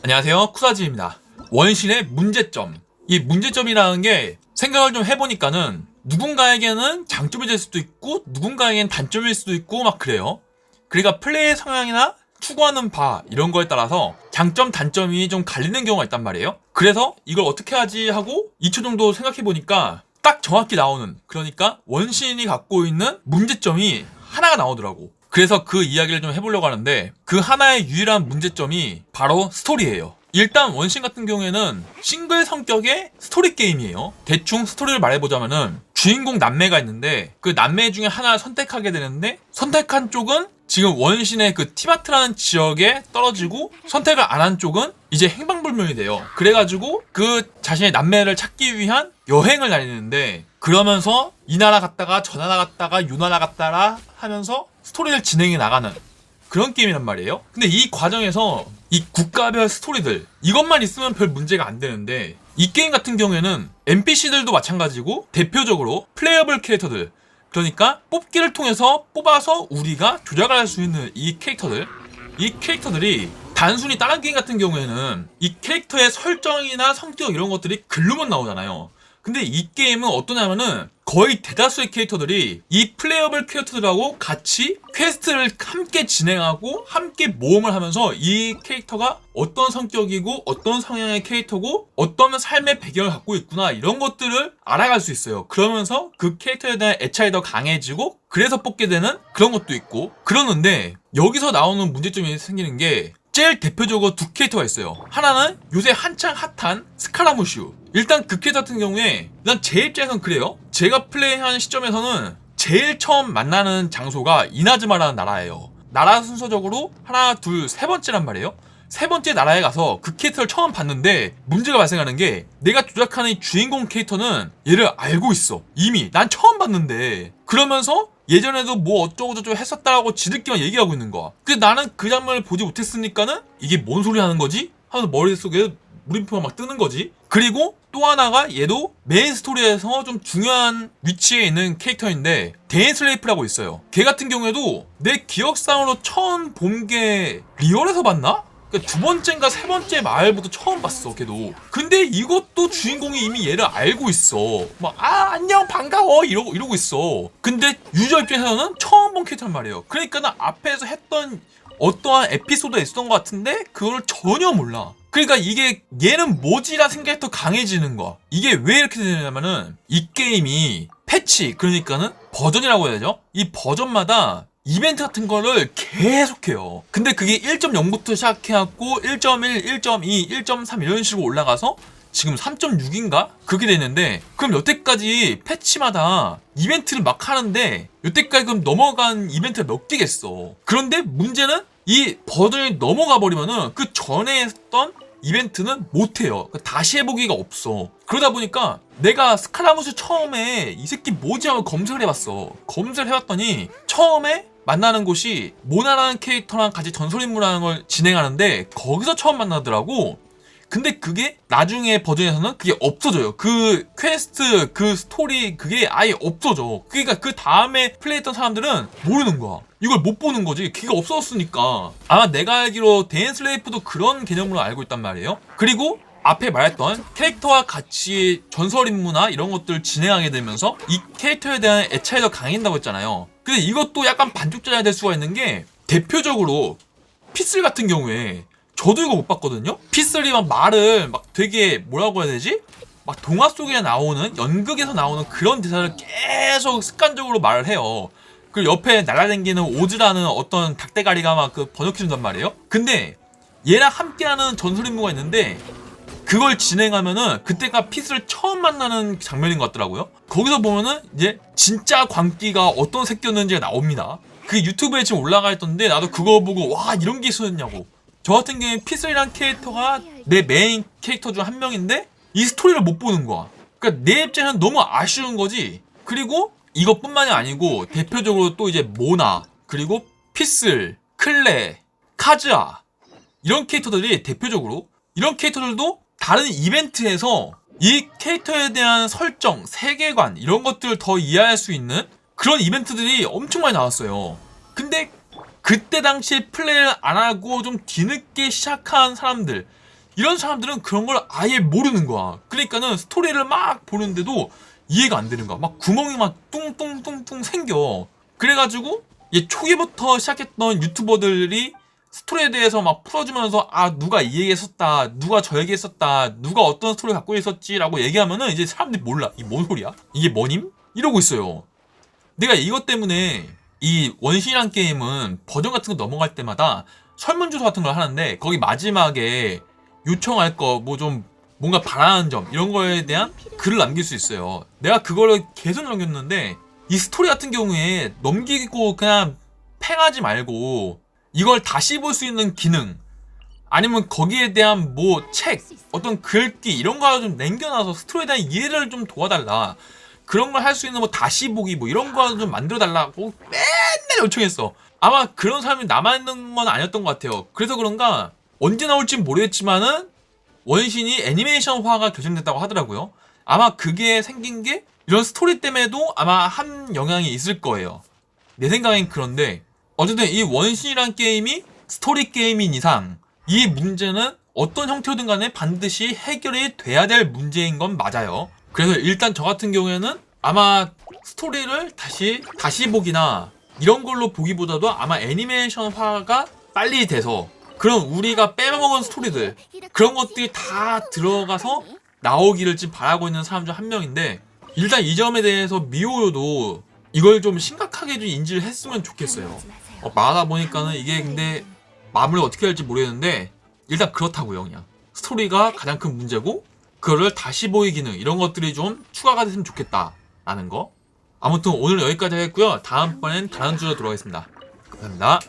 안녕하세요, 쿠사지입니다. 원신의 문제점. 이 문제점이라는 게 생각을 좀 해보니까는 누군가에게는 장점이 될 수도 있고 누군가에게는 단점일 수도 있고 막 그래요. 그러니까 플레이 성향이나 추구하는 바 이런 거에 따라서 장점, 단점이 좀 갈리는 경우가 있단 말이에요. 그래서 이걸 어떻게 하지 하고 2초 정도 생각해보니까 딱 정확히 나오는, 그러니까 원신이 갖고 있는 문제점이 하나가 나오더라고. 그래서 그 이야기를 좀 해보려고 하는데, 그 하나의 유일한 문제점이 바로 스토리예요. 일단 원신 같은 경우에는 싱글 성격의 스토리 게임이에요. 대충 스토리를 말해보자면은 주인공 남매가 있는데 그 남매 중에 하나를 선택하게 되는데, 선택한 쪽은 지금 원신의 그 티바트라는 지역에 떨어지고, 선택을 안 한 쪽은 이제 행방불명이 돼요. 그래가지고 그 자신의 남매를 찾기 위한 여행을 다니는데, 그러면서 이 나라 갔다가 저 나라 갔다가 요 나라 갔다가 하면서 스토리를 진행해 나가는 그런 게임이란 말이에요. 근데 이 과정에서 이 국가별 스토리들, 이것만 있으면 별 문제가 안 되는데, 이 게임 같은 경우에는 NPC들도 마찬가지고 대표적으로 플레이어블 캐릭터들, 그러니까 뽑기를 통해서 뽑아서 우리가 조작을 할 수 있는 이 캐릭터들이 단순히 다른 게임 같은 경우에는 이 캐릭터의 설정이나 성격 이런 것들이 글로만 나오잖아요. 근데 이 게임은 어떠냐면은 거의 대다수의 캐릭터들이 이 플레이어블 캐릭터들하고 같이 퀘스트를 함께 진행하고 함께 모험을 하면서 이 캐릭터가 어떤 성격이고 어떤 성향의 캐릭터고 어떤 삶의 배경을 갖고 있구나, 이런 것들을 알아갈 수 있어요. 그러면서 그 캐릭터에 대한 애착이 더 강해지고 그래서 뽑게 되는 그런 것도 있고. 그러는데 여기서 나오는 문제점이 생기는 게, 제일 대표적으로 두 캐릭터가 있어요. 하나는 요새 한창 핫한 스카라무슈. 일단 그 캐릭터 같은 경우에 일단 제 입장에서는 그래요. 제가 플레이하는 시점에서는 제일 처음 만나는 장소가 이나즈마라는 나라예요. 나라 순서적으로 하나, 둘, 세 번째란 말이에요. 세 번째 나라에 가서 그 캐릭터를 처음 봤는데 문제가 발생하는 게, 내가 조작하는 이 주인공 캐릭터는 얘를 알고 있어. 이미 난 처음 봤는데. 그러면서 예전에도 뭐 어쩌고저쩌고 했었다라고 지들끼만 얘기하고 있는 거야. 근데 나는 그 장면을 보지 못했으니까는 이게 뭔 소리 하는 거지? 하면서 머릿속에 물음표가 막 뜨는 거지. 그리고 또 하나가, 얘도 메인 스토리에서 좀 중요한 위치에 있는 캐릭터인데 데인슬레이프라고 있어요. 걔 같은 경우에도 내 기억상으로 처음 본 게 리얼에서 봤나? 그러니까 두 번째인가 세 번째 마을부터 처음 봤어, 걔도. 근데 이것도 주인공이 이미 얘를 알고 있어. 막, 안녕, 반가워, 이러고 있어. 근데 유저 입장에서는 처음 본 캐릭터란 말이에요. 그러니까 나 앞에서 했던 어떠한 에피소드가 있었던 것 같은데 그걸 전혀 몰라. 그러니까 이게 얘는 뭐지라 생각이 더 강해지는 거야. 이게 왜 이렇게 되냐면은 이 게임이 패치, 그러니까는 버전이라고 해야 되죠? 이 버전마다 이벤트 같은 거를 계속해요. 근데 그게 1.0부터 시작해갖고 1.1, 1.2, 1.3 이런 식으로 올라가서 지금 3.6인가? 그렇게 되는데, 그럼 여태까지 패치마다 이벤트를 막 하는데 여태까지 그럼 넘어간 이벤트가 몇 개겠어. 그런데 문제는 이 버전이 넘어가 버리면은 그 전에 했던 이벤트는 못해요. 다시 해보기가 없어. 그러다 보니까 내가 스카라무스 처음에 이 새끼 뭐지 하고 검색을 해봤어. 검색을 해봤더니 처음에 만나는 곳이 모나라는 캐릭터랑 같이 전설인물하는 걸 진행하는데 거기서 처음 만나더라고. 근데 그게 나중에 버전에서는 그게 없어져요. 그 퀘스트, 그 스토리, 그게 아예 없어져. 그러니까 그 다음에 플레이했던 사람들은 모르는 거야. 이걸 못 보는 거지. 그게 없어졌으니까. 아마 내가 알기로 데인슬레이프도 그런 개념으로 알고 있단 말이에요. 그리고 앞에 말했던 캐릭터와 같이 전설인물나 이런 것들을 진행하게 되면서 이 캐릭터에 대한 애착이 더 강해진다고 했잖아요. 근데 이것도 약간 반쪽짜리가 될 수가 있는 게, 대표적으로 피슬 같은 경우에 저도 이거 못 봤거든요? 피슬이 막 말을 막 되게 뭐라고 해야 되지? 막 동화 속에 나오는, 연극에서 나오는 그런 대사를 계속 습관적으로 말을 해요. 그리고 옆에 날아다니는 오즈라는 어떤 닭대가리가 막 그 번역해준단 말이에요? 근데 얘랑 함께하는 전설인물가 있는데 그걸 진행하면은 그때가 피스를 처음 만나는 장면인 것 같더라고요. 거기서 보면은 이제 진짜 광기가 어떤 새끼였는지가 나옵니다. 그 유튜브에 지금 올라가 있던데 나도 그거 보고 와, 이런 게 있었냐고. 저 같은 경우에 피스이란 캐릭터가 내 메인 캐릭터 중 한 명인데 이 스토리를 못 보는 거야. 그러니까 내 입장에서는 너무 아쉬운 거지. 그리고 이것뿐만이 아니고 대표적으로 또 이제 모나, 그리고 피슬, 클레, 카즈아, 이런 캐릭터들이 대표적으로, 이런 캐릭터들도 다른 이벤트에서 이 캐릭터에 대한 설정, 세계관 이런 것들을 더 이해할 수 있는 그런 이벤트들이 엄청 많이 나왔어요. 근데 그때 당시에 플레이를 안 하고 좀 뒤늦게 시작한 사람들, 이런 사람들은 그런 걸 아예 모르는 거야. 그러니까는 스토리를 막 보는데도 이해가 안 되는 거야. 막 구멍이 막 뚱뚱뚱뚱 생겨. 그래가지고 얘 초기부터 시작했던 유튜버들이 스토리에 대해서 막 풀어주면서 아 누가 이 얘기 했었다, 누가 저 얘기 했었다, 누가 어떤 스토리 갖고 있었지라고 얘기하면은 이제 사람들이 몰라. 이게 뭔 소리야? 이게 뭐님? 이러고 있어요. 내가 이것 때문에 이 원신이란 게임은 버전 같은 거 넘어갈 때마다 설문조사 같은 걸 하는데 거기 마지막에 요청할 거 뭐 좀 뭔가 바라는 점 이런 거에 대한 글을 남길 수 있어요. 내가 그거를 계속 남겼는데 이 스토리 같은 경우에 넘기고 그냥 팽하지 말고 이걸 다시 볼 수 있는 기능 아니면 거기에 대한 뭐 책 어떤 글귀 이런 거 좀 남겨놔서 스토리에 대한 이해를 좀 도와달라. 그런 걸 할 수 있는 뭐 다시 보기 뭐 이런 거 좀 만들어 달라고 맨날 요청했어. 아마 그런 사람이 남아있는 건 아니었던 것 같아요. 그래서 그런가 언제 나올진 모르겠지만은 원신이 애니메이션화가 결정됐다고 하더라고요. 아마 그게 생긴 게 이런 스토리 때문에도 아마 한 영향이 있을 거예요. 내 생각엔 그런데 어쨌든 이 원신이란 게임이 스토리 게임인 이상 이 문제는 어떤 형태로든 간에 반드시 해결이 돼야 될 문제인 건 맞아요. 그래서 일단 저 같은 경우에는 아마 스토리를 다시 보기나 이런 걸로 보기보다도 아마 애니메이션화가 빨리 돼서 그런 우리가 빼먹은 스토리들 그런 것들이 다 들어가서 나오기를 지금 바라고 있는 사람 중 한 명인데 일단 이 점에 대해서 미호요도 이걸 좀 심각하게 좀 인지를 했으면 좋겠어요. 말하다 보니까는 이게 근데 마무리를 어떻게 할지 모르겠는데 일단 그렇다고요. 그냥 스토리가 가장 큰 문제고 그거를 다시 보기 기능 이런 것들이 좀 추가가 됐으면 좋겠다라는 거. 아무튼 오늘 여기까지 하겠고요. 다음번엔 다른 주제로 돌아오겠습니다. 감사합니다.